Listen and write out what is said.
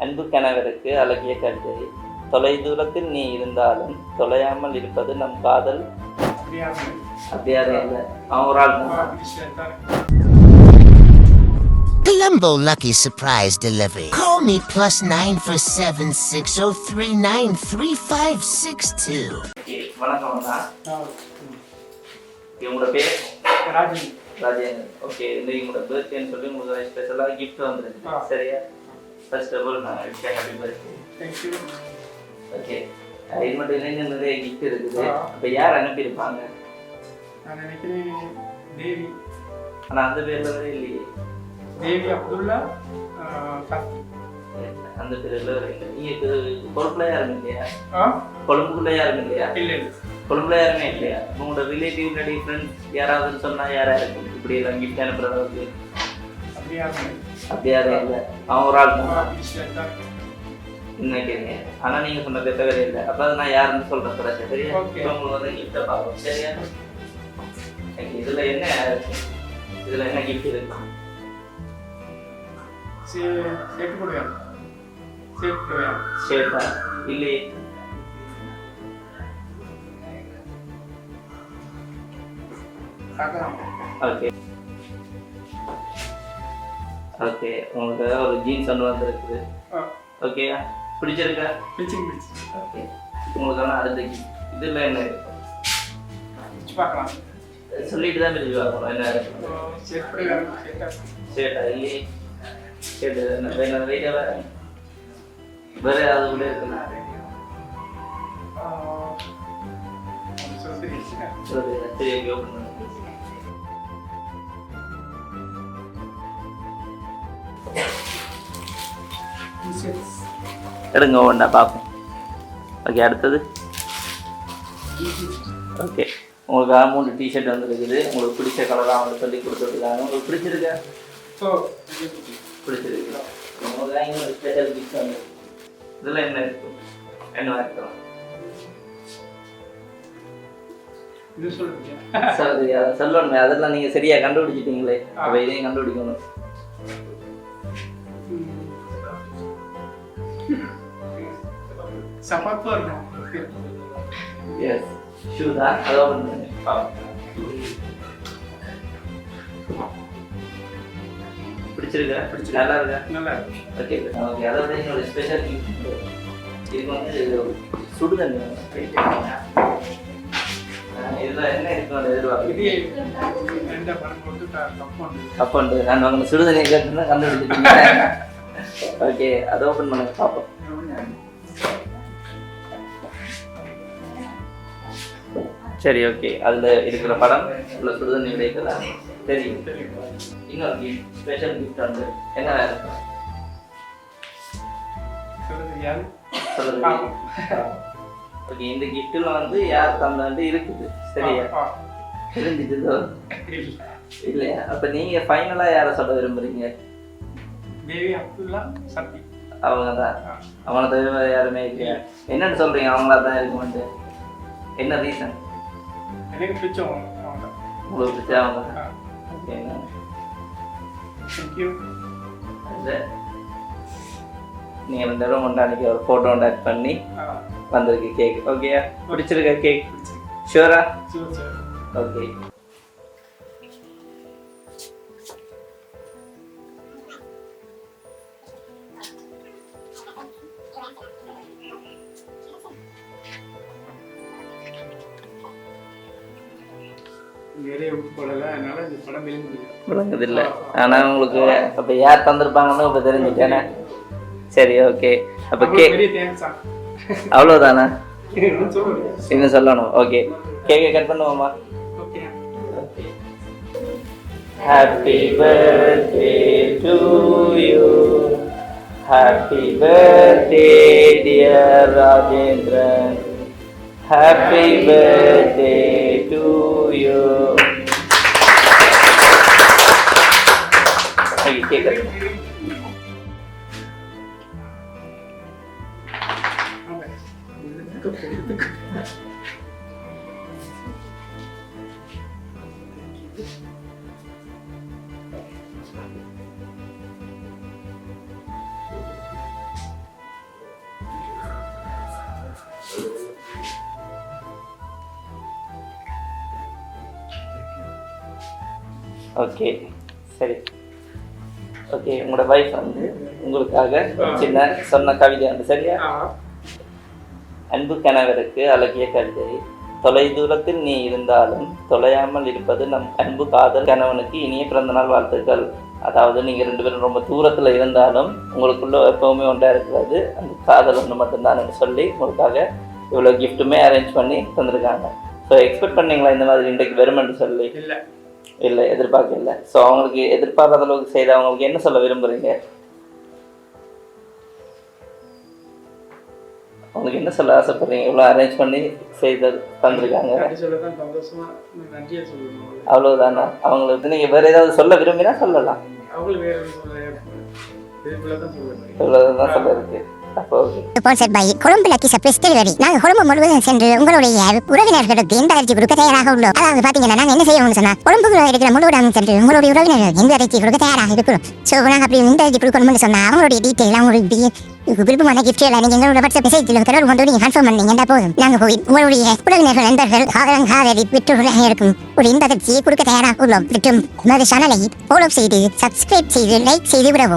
அன்பு கணவருக்கு அழகிய கவிதை. தொலைதூரத்தில் நீ இருந்தாலும் தொலையாமல் இருப்பது நம் காதல். அப்படியாரே இல்லை, அவன் ஒரு ஆள் தான். Colombo Lucky Surprise Delivery. Call me +9 for 7603933562. வணக்கம் அண்ணா. உங்களோட பேர்? ராஜேந்திரன். ஓகே, இன்னைக்கு உங்களோட பர்த்டேன்னு சொல்லி உங்களுக்கு ஸ்பெஷலாக கிஃப்ட் வந்துருக்கு. சரியா? ஃபர்ஸ்ட் ஆஃப் ஆல் நான் விஷயம் ஹாப்பி பர்த்டே. தேங்க்யூ. ஓகே, இது மட்டும் இல்லைங்க, நிறைய கிஃப்ட் இருக்குது. அப்போ யார் அனுப்பியிருப்பாங்க? நான் நினைக்கிறேன் தேவி. ஆனால் அந்த பேரில் வர இல்லையே. தேவி அப்துல்லா அந்த பேரில் வர இல்லை. நீங்கள் கொழும்புல யாரும் இல்லையா? கொழும்புக்குள்ள யாரும் இல்லையா? இல்லை, கொழும்புல யாருமே இல்லையா? உங்களோட ரிலேட்டிவ் இல்லாட்டி ஃப்ரெண்ட்ஸ் யாராவதுன்னு சொன்னால் யாரா இருக்கு இப்படி எல்லாம் கிஃப்ட் அனுப்புறதுக்கு? அப்படியாரே இல்லை, அவன் ஒரு ஆள் தான் நினைக்கிறீங்க. ஆனால் நீங்கள் சொன்னது தவிர இல்லை. அப்போ அது நான் யாருன்னு சொல்கிறேன் பிரச்சனை. சரியா? இப்போ உங்களுக்கு வந்து கிஃப்ட்டை பார்ப்போம். சரியா? இதில் என்ன இருக்கு? இதில் என்ன கிஃப்ட் இருக்கு? சேட்டா இல்லையே. ஓகே ஓகே, உங்களுக்கு ஒரு ஜீன்ஸ் ஒன்று வந்துருக்குது. ஓகே, பிடிச்சிருக்கா? ஓகே, உங்களுக்கான அடுத்த கிஃப்ட். இதில் என்ன இருக்கு சொல்லிட்டு தான் பிரிச்சு பார்க்கணும். என்ன இருக்கு? சேட்டா இல்லையே. சேட்டு வேற வெயிட்டாக வேற அது கூட இருக்குண்ணா. சரி, ஓகே, ஓப்பன் பண்ணு. எடுங்க ஒன்றா பார்ப்போம். ஓகே, அடுத்தது. ஓகே, உங்களுக்கு 3 டிஷர்ட் வந்துருக்குது. உங்களுக்கு பிடிச்ச கலராக அவங்க சொல்லி கொடுத்துருக்காங்க. உங்களுக்கு பிடிச்சிருக்கா? பிடிச்சிருக்கு. உங்களுக்கு இன்னொரு ஸ்பெஷல் கிஃப்ட் வந்து இதில் என்ன இருக்கும்? என்ன இருக்கலாம் சொல்லுங்க. அதை சொல்லணுமே, அதெல்லாம் நீங்கள் சரியாக கண்டுபிடிச்சிட்டீங்களே. அப்போ இதையும் கண்டுபிடிக்கணும். எஸ், ஷூ தான். அதை ஓப்பன் பண்ணி பிடிச்சிருக்கா? நல்லா இருக்கா? நல்லா இருக்கு. ஓகே ஓகே, அதை விட என்னோட ஸ்பெஷல் கிஃப்ட் இதுக்கு வந்து சுடுதண்ணி. இதில் என்ன இருக்கும்? அந்த எதிர்பார்க்கு கப்பண்டு. நான் வாங்க சுடுதண்ணி கேட்டுன்னா கண்டுபிடிச்சிருக்கீங்க. ஓகே, அதை ஓப்பன் பண்ணுங்க பார்ப்போம். சரி, ஓகே, அதில் இருக்கிற படம் உள்ள சுடுதண்ணி விடைக்கலாம். தெரியும். இன்னொரு கிஃப்ட், ஸ்பெஷல் கிஃப்ட் வந்து என்ன இருக்கும்? சொல்லுங்க. ஓகே, இந்த கிஃப்ட்டில் வந்து யார் தந்தாண்டு இருக்குது. சரியா? தெரிஞ்சுது இல்லையா? அப்போ நீங்கள் ஃபைனலாக யாரை சொல்ல விரும்புகிறீங்க? தேவி அப்துல்லா சக்தி. அவங்க தான். அவங்கள தவிர யாருமே இல்லையா? என்னன்னு சொல்கிறீங்க? அவங்களா தான் இருக்குமெண்டு. என்ன ரீசன்? எனக்கு பிடிச்சவங்க. உங்களுக்கு பிடிச்ச அவங்க தான். ஓகேங்க, தேங்க்யூ. நீங்கள் 2 தடவை அன்றைக்கி ஒரு ஃபோட்டோ ஆட் பண்ணி வந்திருக்கு கேக். ஓகே, பிடிச்சிருக்கா கேக்? ஷூரா? ஓகே. விளங்குதில்லை. ஆனால் உங்களுக்கு அப்போ யார் தந்திருப்பாங்கன்னு இப்போ தெரிஞ்சுட்டேனே. சரி, ஓகே. அப்போ அவ்வளோதானா? இன்னும் சொல்லணும். ஓகே, கேக்கை கட் பண்ணுவோமா? Happy birthday to you, happy birthday dear Rajendran, happy birthday to you. கேட்க ஓகே சரி ஓகே உங்களோட வைஃப் வந்து உங்களுக்காக சின்ன சொன்ன கவிதை வந்து சரியா? அன்பு கணவருக்கு அழகிய கவிதை. தொலை தூரத்தில் நீ இருந்தாலும் தொலையாமல் இருப்பது நம் அன்பு காதல் கணவனுக்கு இனிய பிறந்தநாள் வாழ்த்துக்கள். அதாவது நீங்கள் 2 பேரும் ரொம்ப தூரத்தில் இருந்தாலும் உங்களுக்குள்ள எப்பவுமே ஒன்றா இருக்கிறது அந்த காதல் ஒன்று மட்டும்தான் சொல்லி உங்களுக்காக இவ்வளோ கிஃப்ட்டுமே அரேஞ்ச் பண்ணி தந்திருக்காங்க. ஸோ எக்ஸ்பெக்ட் பண்ணீங்களா இந்த மாதிரி இன்றைக்கு வருமென்று சொல்லி? இல்லை எதிர்பார்க்கல. ஸோ அவங்களுக்கு எதிர்பார்க்காத அளவுக்கு செய்த அவங்களுக்கு என்ன சொல்ல விரும்புகிறீங்க? அவங்களுக்கு என்ன சொல்ல ஆசைப்படுறீங்க? இவ்வளோ அரேஞ்ச் பண்ணி செய்து தந்திருக்காங்க, அவ்வளோதானா? அவங்களுக்கு நீங்கள் வேறு ஏதாவது சொல்ல விரும்பினா சொல்லலாம். இவ்வளோதான் சொல்ல இருக்கு. Sponsored by Colombo lucky surprise delivery. நாங்கள் கொழும்பு முழுவதும் சென்று உங்களுடைய உறவினர்களுக்கு இந்த இறைச்சி கொடுக்க தயாராக உள்ளோம். அதாவது பார்த்தீங்கன்னா நாங்கள் என்ன செய்வோம்னு சொன்னால் கொழும்புக்குள்ள இருக்கிற முழுவதும் சென்று உங்களுடைய உறவினர்களுக்கு இந்த இறைச்சி கொடுக்க தயாராக இருக்கிறோம். ஸோ நாங்கள் அப்படி இந்த இறைச்சி கொடுக்கணும்னு சொன்னால் அவங்களுடைய டீட்டெயில் அவங்களுடைய விருப்பமான கிஃப்ட்களை நீங்கள் எங்களோட வாட்ஸ்அப் மெசேஜில் தொடர்பு கொண்டு நீங்கள் கன்ஃபார்ம் பண்ணீங்கன்னா போதும். நாங்கள் போய் உங்களுடைய உறவினர்கள் நண்பர்கள் காதலி பெற்றோர்களாக இருக்கும் ஒரு இந்த இறைச்சியை கொடுக்க தயாராக உள்ளோம். மற்றும் நமது சேனலை ஃபாலோ செய்து சப்ஸ்கிரைப் செய்து லைக் செய்து விடவும்.